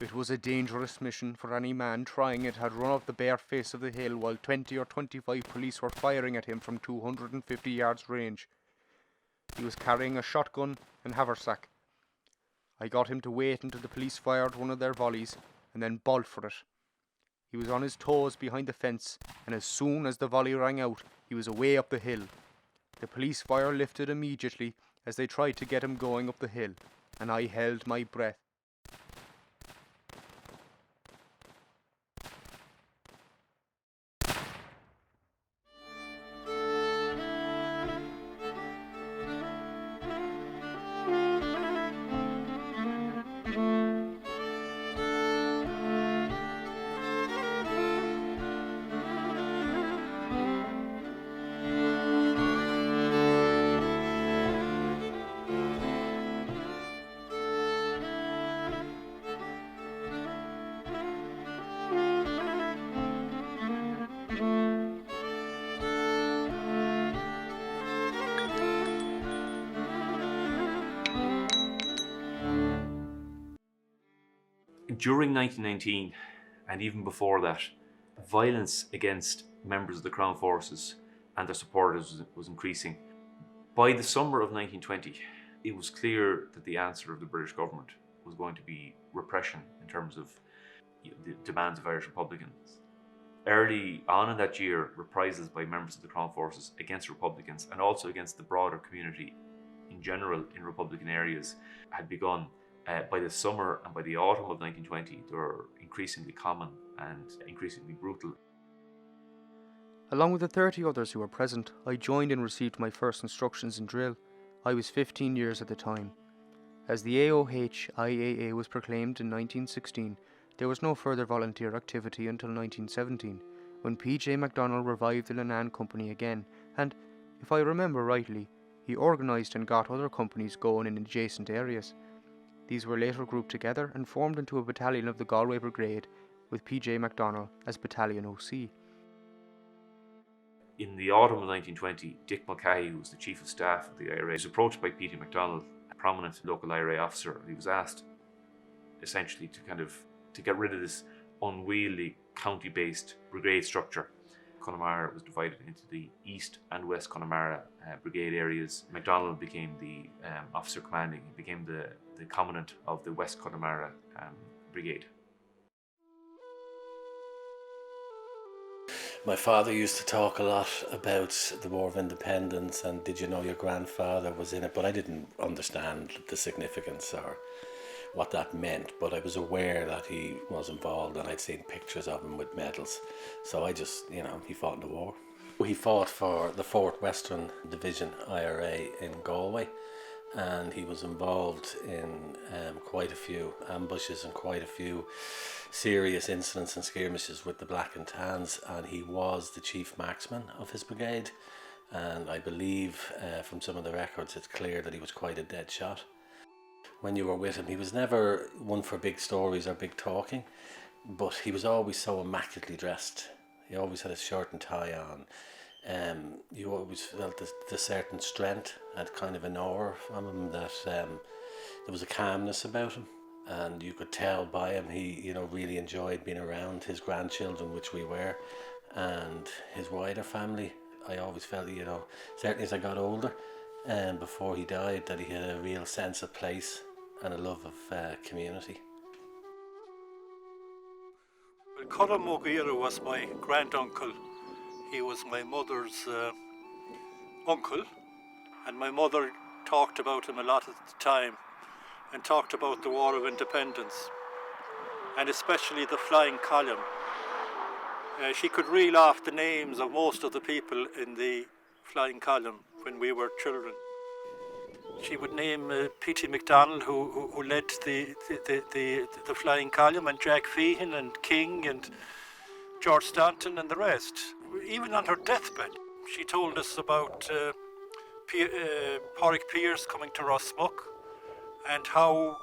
It was a dangerous mission, for any man trying it had run off the bare face of the hill while 20 or 25 police were firing at him from 250 yards range. He was carrying a shotgun and haversack. I got him to wait until the police fired one of their volleys and then bolt for it. He was on his toes behind the fence, and as soon as the volley rang out, he was away up the hill. The police fire lifted immediately as they tried to get him going up the hill, and I held my breath. During 1919, and even before that, violence against members of the Crown Forces and their supporters was increasing. By the summer of 1920, it was clear that the answer of the British government was going to be repression in terms of the demands of Irish Republicans. Early on in that year, reprisals by members of the Crown Forces against Republicans and also against the broader community in general in Republican areas had begun. By the summer and by the autumn of 1920, they were increasingly common and increasingly brutal. Along with the 30 others who were present, I joined and received my first instructions in drill. I was 15 years at the time. As the AOH-IAA was proclaimed in 1916, there was no further volunteer activity until 1917, when PJ McDonnell revived the Lannan Company again, and, if I remember rightly, he organised and got other companies going in adjacent areas. These were later grouped together and formed into a battalion of the Galway Brigade, with PJ McDonnell as Battalion OC. In the autumn of 1920, Dick Mulcahy, who was the Chief of Staff of the IRA, was approached by PJ McDonnell, a prominent local IRA officer. He was asked, essentially, to get rid of this unwieldy county-based brigade structure. Connemara was divided into the East and West Connemara Brigade areas. McDonnell became the officer commanding. He became the commandant of the West Connemara Brigade. My father used to talk a lot about the War of Independence and did you know your grandfather was in it, but I didn't understand the significance or what that meant, but I was aware that he was involved and I'd seen pictures of him with medals. So I just, he fought in the war. He fought for the 4th Western Division IRA in Galway, and he was involved in quite a few ambushes and quite a few serious incidents and skirmishes with the Black and Tans, and he was the chief marksman of his brigade, and I believe from some of the records it's clear that he was quite a dead shot. When you were with him, he was never one for big stories or big talking, but he was always so immaculately dressed. He always had a shirt and tie on. You always felt the certain strength and kind of an aura from him, that there was a calmness about him, and you could tell by him he really enjoyed being around his grandchildren, which we were, and his wider family. I always felt, certainly as I got older and before he died, that he had a real sense of place and a love of community. Well, Colm O'Geara was my granduncle. He was my mother's uncle, and my mother talked about him a lot at the time and talked about the War of Independence, and especially the Flying Column. She could reel off the names of most of the people in the Flying Column when we were children. She would name PJ McDonnell, who led the Flying Column, and Jack Feehan and King and George Staunton and the rest. Even on her deathbed, she told us about Pádraig Pearse coming to Rossmuck, and how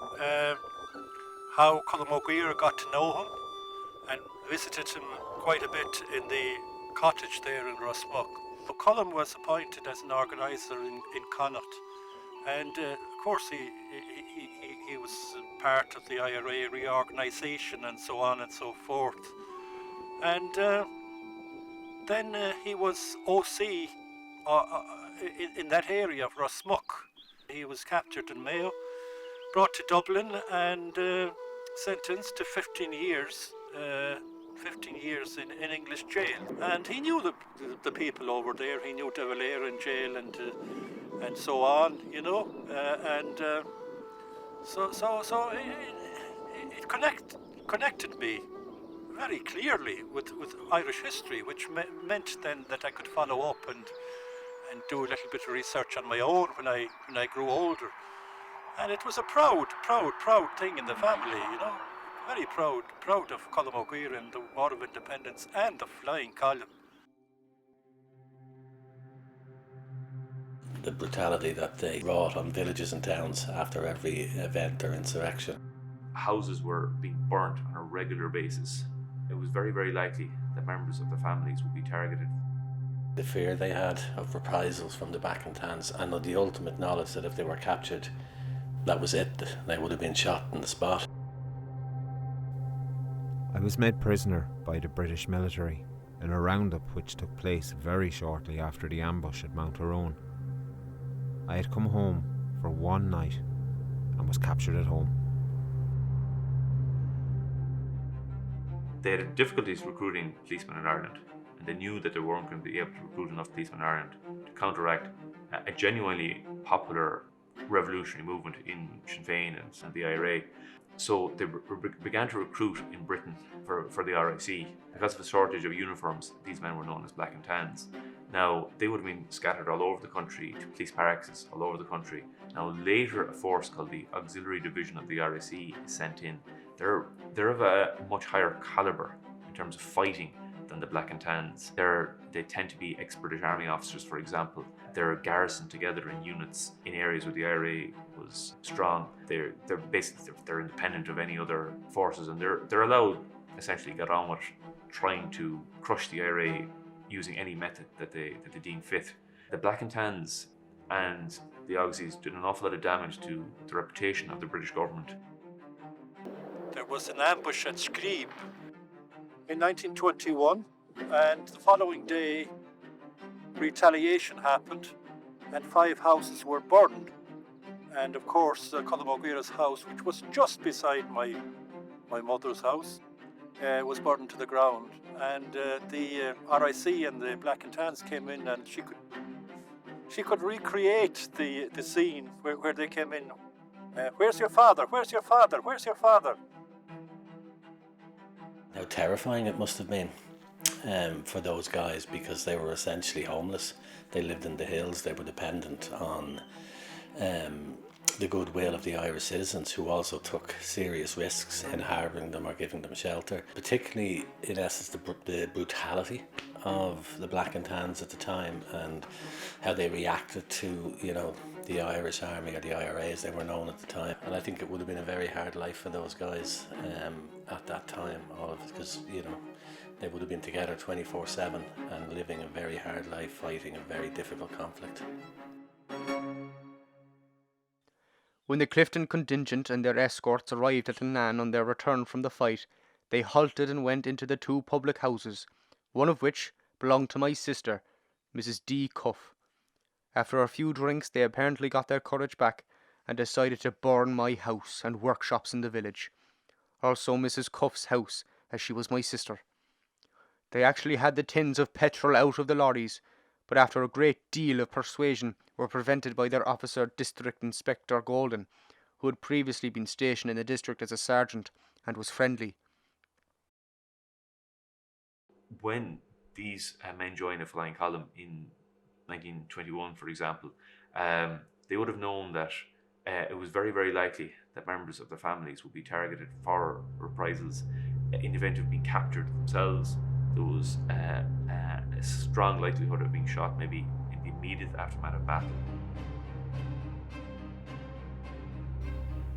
Colm O'Geara got to know him and visited him quite a bit in the cottage there in Rossmuck. So Colm was appointed as an organiser in Connaught, and of course he was part of the IRA reorganisation and so on and so forth. And then he was OC in that area of Rossmuck. He was captured in Mayo, brought to Dublin and sentenced to 15 years in English jail. And he knew the people over there. He knew De Valera in jail and so on, you know. So it connected me very clearly with Irish history, which meant then that I could follow up and do a little bit of research on my own when I grew older. And it was a proud thing in the family, you know. Very proud of Colm O'Guire and the War of Independence and the Flying Column. The brutality that they wrought on villages and towns after every event or insurrection. Houses were being burnt on a regular basis. It was very, very likely that members of the families would be targeted. The fear they had of reprisals from the Baccantans and the ultimate knowledge that if they were captured, that was it, they would have been shot on the spot. I was made prisoner by the British military in a roundup which took place very shortly after the ambush at Mount Tyrone. I had come home for one night and was captured at home. They had difficulties recruiting policemen in Ireland, and they knew that they weren't going to be able to recruit enough policemen in Ireland to counteract a genuinely popular revolutionary movement in Sinn Féin and the IRA. So they began to recruit in Britain for the RIC. Because of a shortage of uniforms, these men were known as Black and Tans. Now, they would have been scattered all over the country to police barracks all over the country. Now, later a force called the Auxiliary Division of the RIC is sent in. They're of a much higher calibre in terms of fighting than the Black and Tans. They tend to be ex-British Army officers, for example. They're garrisoned together in units in areas where the IRA was strong. They're independent of any other forces, and they're allowed essentially get on with trying to crush the IRA using any method that they deem fit. The Black and Tans and the Auxies did an awful lot of damage to the reputation of the British government. There was an ambush at Screeb in 1921, and the following day retaliation happened and 5 houses were burned. And of course Colm O'Guire's house, which was just beside my mother's house, was burned to the ground. And the RIC and the Black and Tans came in, and she could recreate the scene where they came in. Where's your father? Where's your father? Where's your father? How terrifying it must have been for those guys, because they were essentially homeless. They lived in the hills. They were dependent on the goodwill of the Irish citizens, who also took serious risks in harbouring them or giving them shelter. Particularly, in essence, the brutality of the Black and Tans at the time, and how they reacted to, you know, the Irish Army, or the IRA as they were known at the time. And I think it would have been a very hard life for those guys at that time, all of it, because, you know, they would have been together 24/7 and living a very hard life, fighting a very difficult conflict. When the Clifton contingent and their escorts arrived at Annan on their return from the fight, they halted and went into the 2 public houses, one of which belonged to my sister, Mrs. D. Cuff. After a few drinks, they apparently got their courage back and decided to burn my house and workshops in the village. Also Mrs. Cuff's house, as she was my sister. They actually had the tins of petrol out of the lorries, but after a great deal of persuasion were prevented by their officer, District Inspector Golden, who had previously been stationed in the district as a sergeant and was friendly. When these men joined the Flying Column in 1921, for example, they would have known that it was very, very likely that members of their families would be targeted for reprisals in the event of being captured themselves. There was a strong likelihood of being shot, maybe in the immediate aftermath of battle.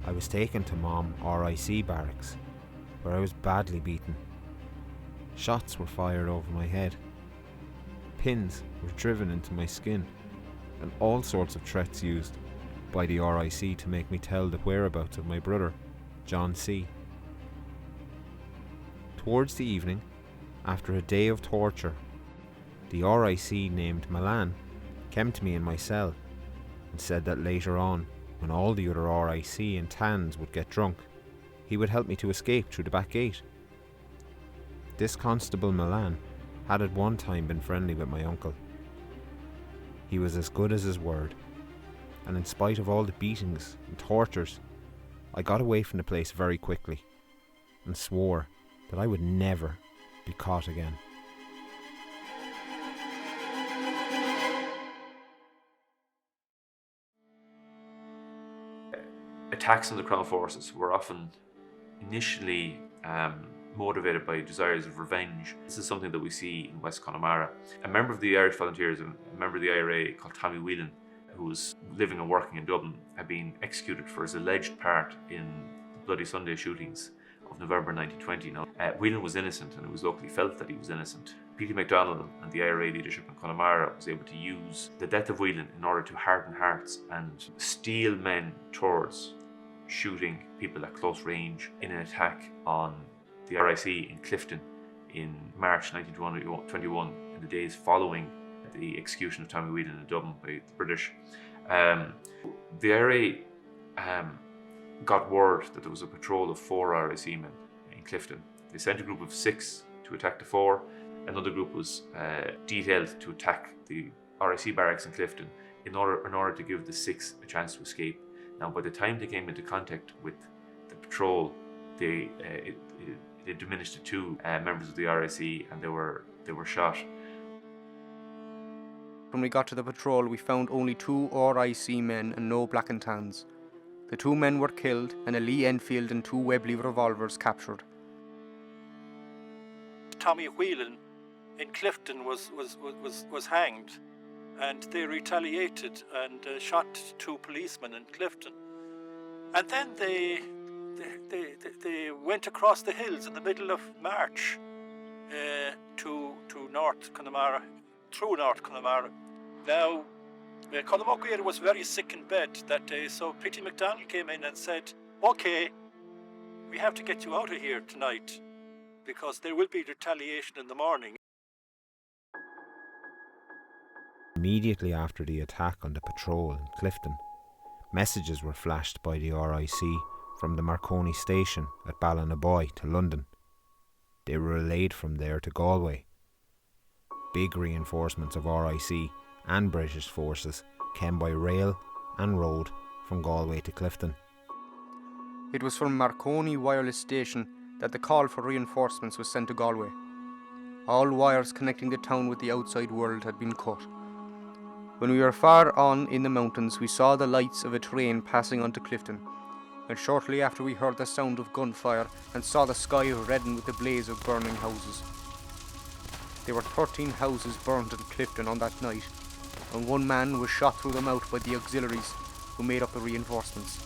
I was taken to Mom RIC barracks, where I was badly beaten. Shots were fired over my head. Pins were driven into my skin, and all sorts of threats used by the RIC to make me tell the whereabouts of my brother, John C. Towards the evening, after a day of torture, the RIC named Milan came to me in my cell and said that later on, when all the other RIC and TANs would get drunk, he would help me to escape through the back gate. This Constable Milan had at one time been friendly with my uncle. He was as good as his word, and in spite of all the beatings and tortures, I got away from the place very quickly and swore that I would never be caught again. Attacks on the Crown Forces were often initially motivated by desires of revenge. This is something that we see in West Connemara. A member of the Irish Volunteers and a member of the IRA called Tommy Whelan, who was living and working in Dublin, had been executed for his alleged part in the Bloody Sunday shootings of November 1920. Now, Whelan was innocent, and it was locally felt that he was innocent. PJ McDonnell and the IRA leadership in Connemara was able to use the death of Whelan in order to harden hearts and steel men towards shooting people at close range in an attack on the RIC in Clifton in March 1921, in the days following the execution of Tommy Whelan in Dublin by the British. The IRA got word that there was a patrol of 4 RIC men in Clifton. They sent a group of 6 to attack the 4. Another group was detailed to attack the RIC barracks in Clifton in order to give the 6 a chance to escape. Now, by the time they came into contact with the patrol, it diminished to 2 members of the RIC, and they were shot. When we got to the patrol, we found only 2 RIC men and no black and tans. The 2 men were killed, and a Lee Enfield and 2 Webley revolvers captured. Tommy Whelan in Clifton was hanged, and they retaliated and shot 2 policemen in Clifton. And then they went across the hills in the middle of March to North Connemara, through North Connemara. Now, Connemara was very sick in bed that day, so PJ McDonnell came in and said, "Okay, we have to get you out of here tonight, because there will be retaliation in the morning." Immediately after the attack on the patrol in Clifton, messages were flashed by the RIC from the Marconi station at Ballinaboy to London. They were relayed from there to Galway. Big reinforcements of RIC and British forces came by rail and road from Galway to Clifton. It was from Marconi wireless station that the call for reinforcements was sent to Galway. All wires connecting the town with the outside world had been cut. When we were far on in the mountains, we saw the lights of a train passing onto Clifton, and shortly after we heard the sound of gunfire and saw the sky redden with the blaze of burning houses. There were 13 houses burned in Clifton on that night, and 1 man was shot through the mouth by the auxiliaries who made up the reinforcements.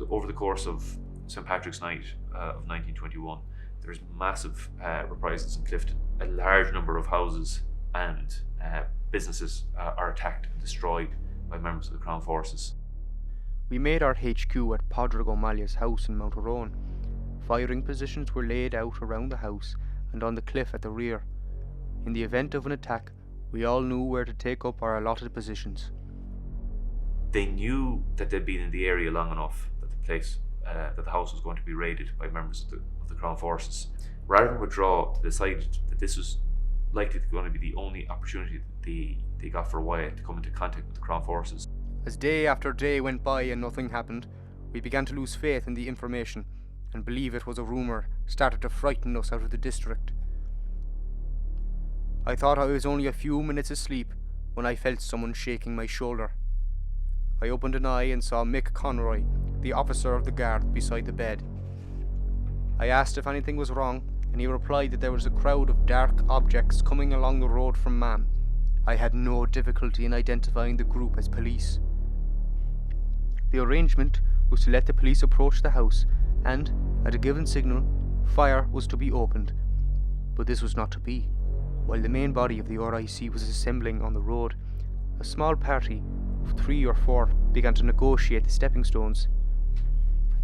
Over the course of St. Patrick's Night of 1921, there's massive reprisals in Clifton. A large number of houses and businesses are attacked and destroyed by members of the Crown Forces. We made our HQ at Padraig O'Malley's house in Mount Rowan. Firing positions were laid out around the house and on the cliff at the rear. In the event of an attack, we all knew where to take up our allotted positions. They knew that they'd been in the area long enough that the house was going to be raided by members of the Crown Forces. Rather than withdraw, they decided that this was likely going to be the only opportunity that they got for a while to come into contact with the Crown Forces. As day after day went by and nothing happened, we began to lose faith in the information and believe it was a rumour started to frighten us out of the district. I thought I was only a few minutes asleep when I felt someone shaking my shoulder. I opened an eye and saw Mick Conroy, the officer of the guard, beside the bed. I asked if anything was wrong, and he replied that there was a crowd of dark objects coming along the road from Mam. I had no difficulty in identifying the group as police. The arrangement was to let the police approach the house, and, at a given signal, fire was to be opened. But this was not to be. While the main body of the RIC was assembling on the road, a small party of 3 or 4 began to negotiate the stepping stones.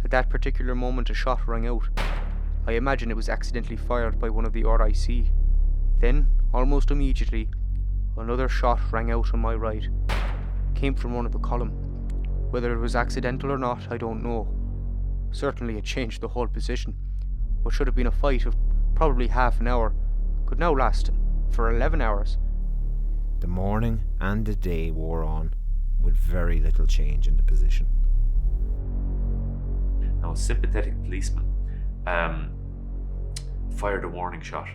At that particular moment a shot rang out. I imagine it was accidentally fired by one of the RIC. Then, almost immediately, another shot rang out on my right. It came from one of the column. Whether it was accidental or not, I don't know. Certainly it changed the whole position. What should have been a fight of probably half an hour could now last for 11 hours. The morning and the day wore on with very little change in the position. Now, a sympathetic policeman fired a warning shot.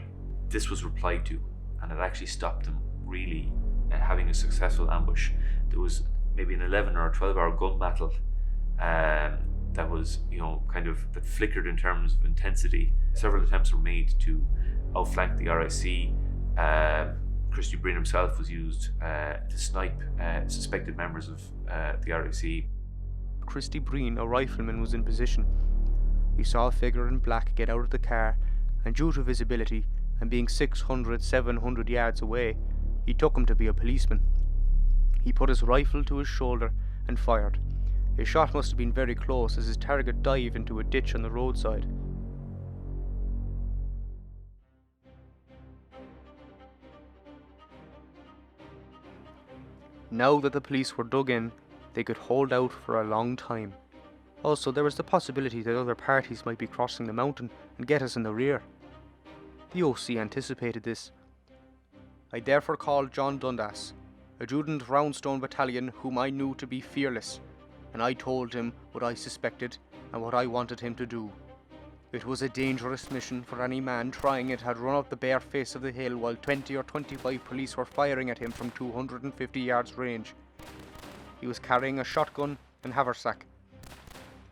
This was replied to, and it actually stopped them really having a successful ambush. There was maybe an 11 or 12-hour gun battle that was, that flickered in terms of intensity. Several attempts were made to outflank the RIC. Christy Breen himself was used to snipe suspected members of the RIC. Christy Breen, a rifleman, was in position. He saw a figure in black get out of the car, and due to visibility, and being 600, 700 yards away, he took him to be a policeman. He put his rifle to his shoulder and fired. His shot must have been very close, as his target dived into a ditch on the roadside. Now that the police were dug in, they could hold out for a long time. Also, there was the possibility that other parties might be crossing the mountain and get us in the rear. The OC anticipated this. I therefore called John Dundass, adjutant Roundstone Battalion, whom I knew to be fearless, and I told him what I suspected and what I wanted him to do. It was a dangerous mission, for any man trying it had run up the bare face of the hill while 20 or 25 police were firing at him from 250 yards range. He was carrying a shotgun and haversack.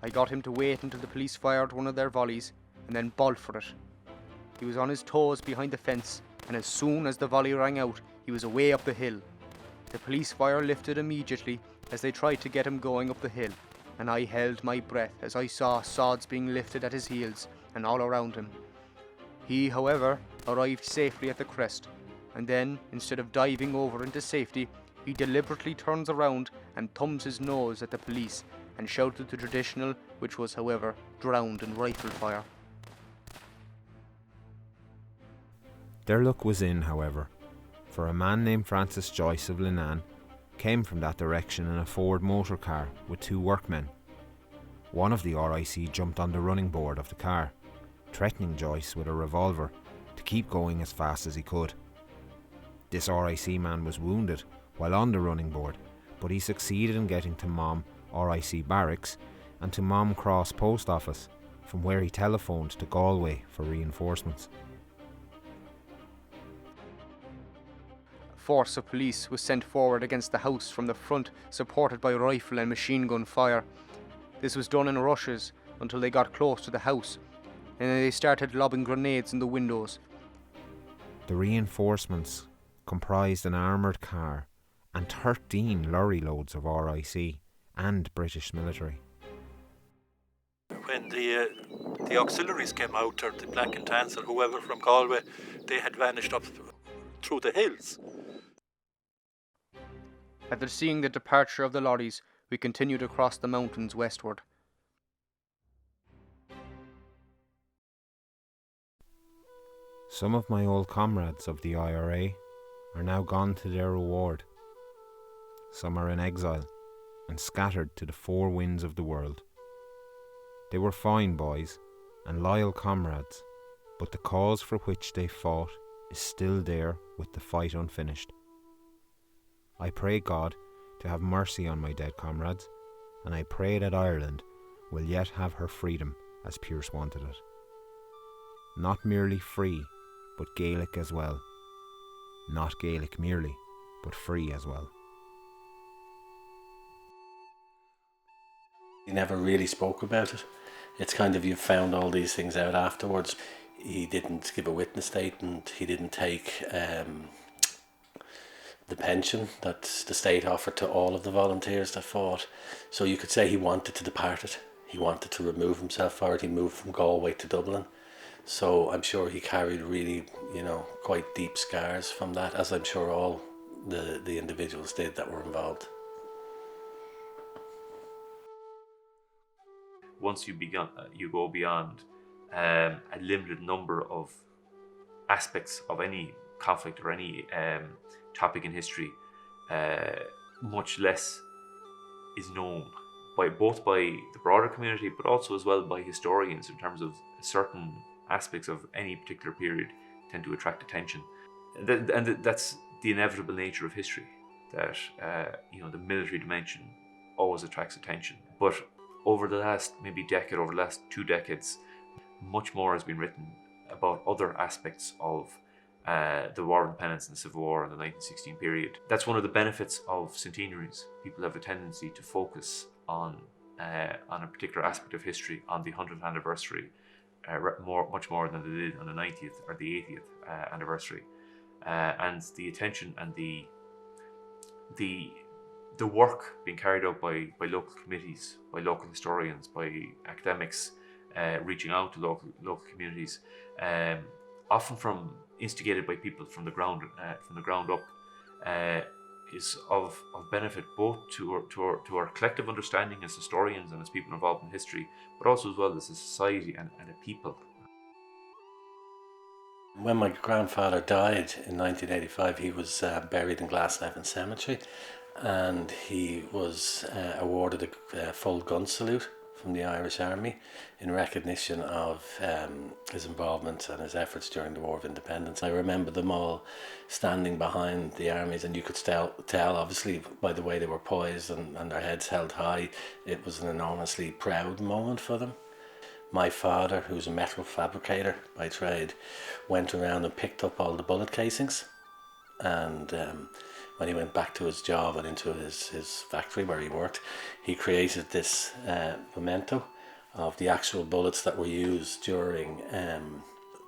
I got him to wait until the police fired one of their volleys and then bolt for it. He was on his toes behind the fence, and as soon as the volley rang out, he was away up the hill. The police fire lifted immediately as they tried to get him going up the hill, and I held my breath as I saw sods being lifted at his heels and all around him. He, however, arrived safely at the crest, and then, instead of diving over into safety, he deliberately turns around and thumbs his nose at the police and shouted the traditional, which was, however, drowned in rifle fire. Their luck was in, however, for a man named Francis Joyce of Linan came from that direction in a Ford motor car with 2 workmen. One of the RIC jumped on the running board of the car, threatening Joyce with a revolver to keep going as fast as he could. This RIC man was wounded while on the running board, but he succeeded in getting to Mom RIC Barracks and to Mom Cross Post Office, from where he telephoned to Galway for reinforcements. A force of police was sent forward against the house from the front, supported by rifle and machine gun fire. This was done in rushes until they got close to the house, and then they started lobbing grenades in the windows. The reinforcements comprised an armoured car and 13 lorry loads of RIC and British military. When the auxiliaries came out, or the Black and Tans or whoever from Galway, they had vanished up through the hills. After seeing the departure of the lorries, we continued across the mountains westward. Some of my old comrades of the IRA are now gone to their reward. Some are in exile and scattered to the 4 winds of the world. They were fine boys and loyal comrades, but the cause for which they fought is still there with the fight unfinished. I pray God to have mercy on my dead comrades, and I pray that Ireland will yet have her freedom as Pearse wanted it. Not merely free, but Gaelic as well. Not Gaelic merely, but free as well. He never really spoke about it. It's kind of, you found all these things out afterwards. He didn't give a witness statement. He didn't take the pension that the state offered to all of the volunteers that fought. So you could say he wanted to depart it. He wanted to remove himself for it. He moved from Galway to Dublin. So I'm sure he carried really, quite deep scars from that, as I'm sure all the individuals did that were involved. Once you go beyond a limited number of aspects of any conflict or any topic in history, much less is known both by the broader community, but also as well by historians, in terms of certain aspects of any particular period tend to attract attention. And that's the inevitable nature of history, that the military dimension always attracts attention. But over the last over the last 2 decades, much more has been written about other aspects of the War of Independence and the Civil War in the 1916 period. That's one of the benefits of centenaries. People have a tendency to focus on a particular aspect of history on the 100th anniversary, much more than they did on the 90th or the 80th anniversary. And the attention and the work being carried out by local committees, by local historians, by academics, reaching out to local communities, often instigated by people from the ground up, is of benefit both to our collective understanding as historians and as people involved in history, but also as well as a society and a people. When my grandfather died in 1985, he was buried in Glasnevin Cemetery, and he was awarded a full gun salute from the Irish Army in recognition of his involvement and his efforts during the War of Independence. I remember them all standing behind the armies, and you could tell obviously by the way they were poised and their heads held high, it was an enormously proud moment for them. My father, who's a metal fabricator by trade, went around and picked up all the bullet casings, and when he went back to his job and into his factory where he worked, he created this memento of the actual bullets that were used during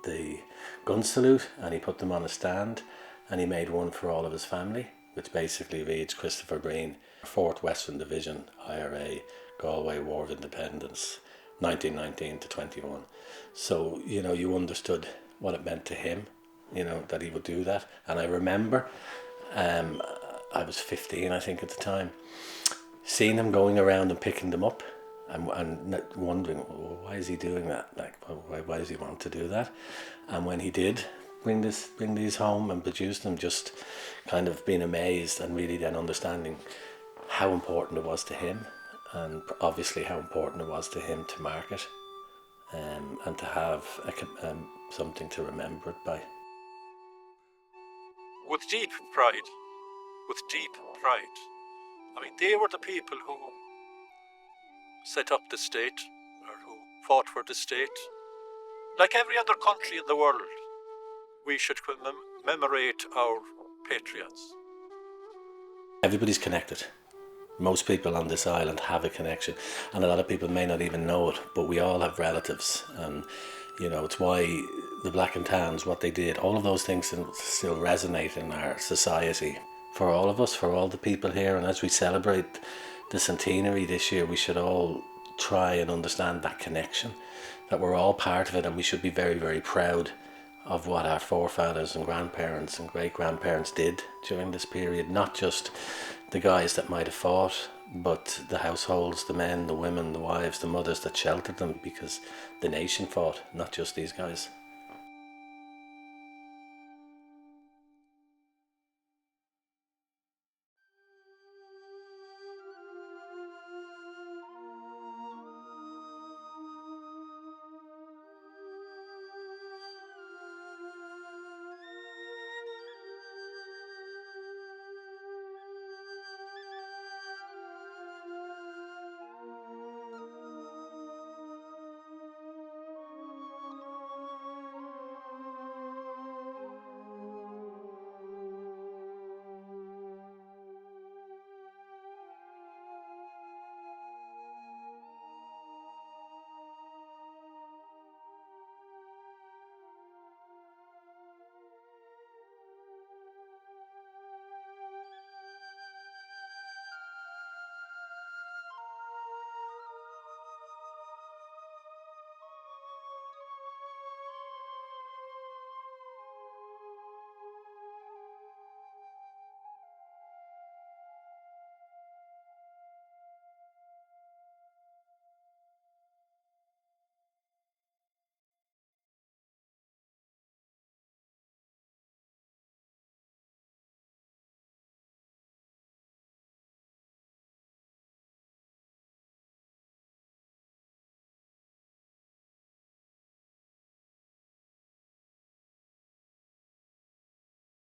the gun salute, and he put them on a stand, and he made one for all of his family, which basically reads Christopher Breen, 4th Western Division, IRA, Galway, War of Independence, 1919 to 21. So, you understood what it meant to him, that he would do that. And I remember, I was 15, I think, at the time, seeing him going around and picking them up and wondering, well, why is he doing that? Like, why does he want to do that? And when he did bring these home and produce them, just kind of being amazed and really then understanding how important it was to him, and obviously how important it was to him to mark it, and to have something to remember it by. With deep pride. I mean, they were the people who set up the state, or who fought for the state. Like every other country in the world, we should commemorate our patriots. Everybody's connected. Most people on this island have a connection, and a lot of people may not even know it, but we all have relatives, and it's why the Black and Tans, what they did, all of those things still resonate in our society. For all of us, for all the people here, and as we celebrate the centenary this year, we should all try and understand that connection, that we're all part of it, and we should be very, very proud of what our forefathers and grandparents and great-grandparents did during this period. Not just the guys that might have fought, but the households, the men, the women, the wives, the mothers that sheltered them, because the nation fought, not just these guys.